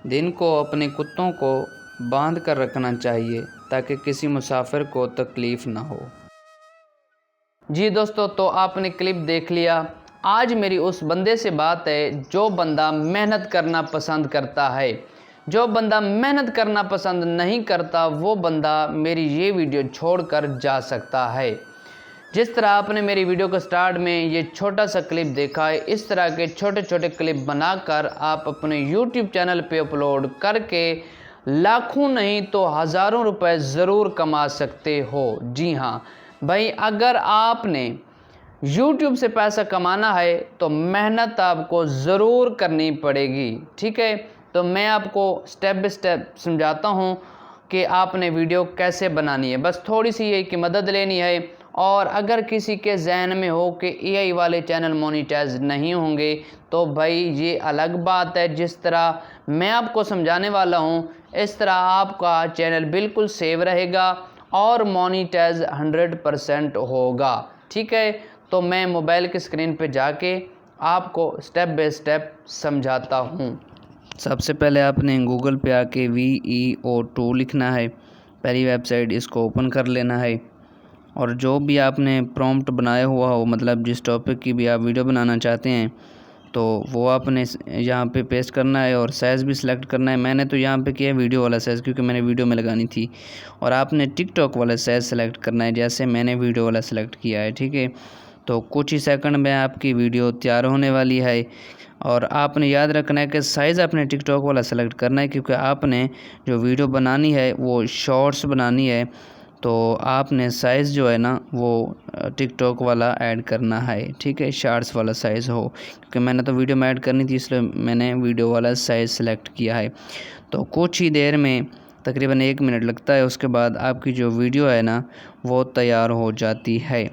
दिन को अपने कुत्तों को बांध कर रखना चाहिए ताकि किसी मुसाफिर को तकलीफ़ ना हो। जी दोस्तों, तो आपने क्लिप देख लिया। आज मेरी उस बंदे से बात है जो बंदा मेहनत करना पसंद करता है। जो बंदा मेहनत करना पसंद नहीं करता वो बंदा मेरी ये वीडियो छोड़कर जा सकता है। जिस तरह आपने मेरी वीडियो के स्टार्ट में ये छोटा सा क्लिप देखा है, इस तरह के छोटे छोटे क्लिप बनाकर आप अपने YouTube चैनल पे अपलोड करके लाखों नहीं तो हज़ारों रुपए ज़रूर कमा सकते हो। जी हाँ भाई, अगर आपने YouTube से पैसा कमाना है तो मेहनत आपको ज़रूर करनी पड़ेगी। ठीक है, तो मैं आपको स्टेप बाय स्टेप समझाता हूँ कि आपने वीडियो कैसे बनानी है। बस थोड़ी सी ये की मदद लेनी है। और अगर किसी के जहन में हो कि AI वाले चैनल मोनेटाइज नहीं होंगे तो भाई ये अलग बात है। जिस तरह मैं आपको समझाने वाला हूँ इस तरह आपका चैनल बिल्कुल सेव रहेगा और मोनेटाइज 100% होगा। ठीक है, तो मैं मोबाइल की स्क्रीन पे जाके आपको स्टेप बाय स्टेप समझाता हूँ। सबसे पहले आपने गूगल पे आके VEO2 लिखना है, पहली वेबसाइट, इसको ओपन कर लेना है। और जो भी आपने प्रॉम्प्ट बनाया हुआ हो, मतलब जिस टॉपिक की भी आप वीडियो बनाना चाहते हैं तो वो आपने यहाँ पे पेस्ट करना है और साइज़ भी सिलेक्ट करना है। मैंने तो यहाँ पे किया वीडियो वाला साइज़ क्योंकि मैंने वीडियो में लगानी थी। और आपने टिकटॉक वाला साइज़ सेलेक्ट करना है जैसे मैंने वीडियो वाला सेलेक्ट किया है। ठीक है, तो कुछ ही सेकंड में आपकी वीडियो तैयार होने वाली है। और आपने याद रखना है कि साइज़ आपने टिकटॉक वाला सेलेक्ट करना है क्योंकि आपने जो वीडियो बनानी है वो शॉर्ट्स बनानी है, तो आपने साइज़ जो है ना वो टिकटॉक वाला ऐड करना है। ठीक है, शॉर्ट्स वाला साइज़ हो, क्योंकि मैंने तो वीडियो में ऐड करनी थी इसलिए मैंने वीडियो वाला साइज़ सेलेक्ट किया है। तो कुछ ही देर में, तकरीबन 1 मिनट लगता है, उसके बाद आपकी जो वीडियो है ना वो तैयार हो जाती है।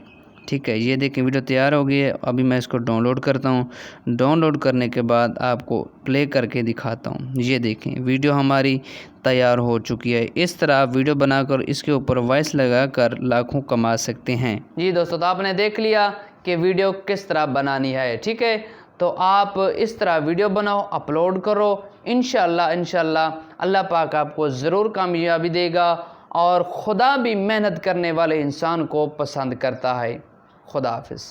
ठीक है, ये देखें वीडियो तैयार हो गई है। अभी मैं इसको डाउनलोड करता हूँ। डाउनलोड करने के बाद आपको प्ले करके दिखाता हूँ। ये देखें वीडियो हमारी तैयार हो चुकी है। इस तरह आप वीडियो बनाकर इसके ऊपर वॉइस लगाकर लाखों कमा सकते हैं। जी दोस्तों, तो आपने देख लिया कि वीडियो किस तरह बनानी है। ठीक है, तो आप इस तरह वीडियो बनाओ, अपलोड करो। इंशाल्लाह अल्लाह पाक आपको ज़रूर कामयाबी देगा। और खुदा भी मेहनत करने वाले इंसान को पसंद करता है। खुदा हाफिज़।